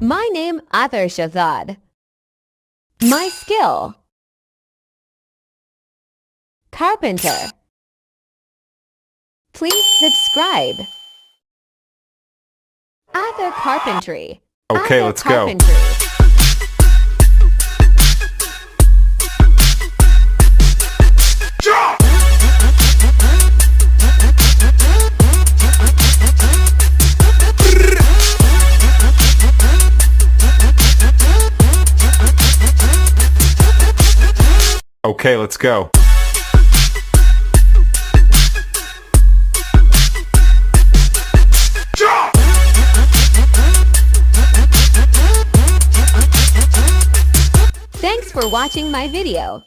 My name Athar Shahzad. My skill. Carpenter. Please subscribe. Athar Carpentry. Okay, Athar let's go. Carpentry. Okay, let's go. Thanks for watching my video.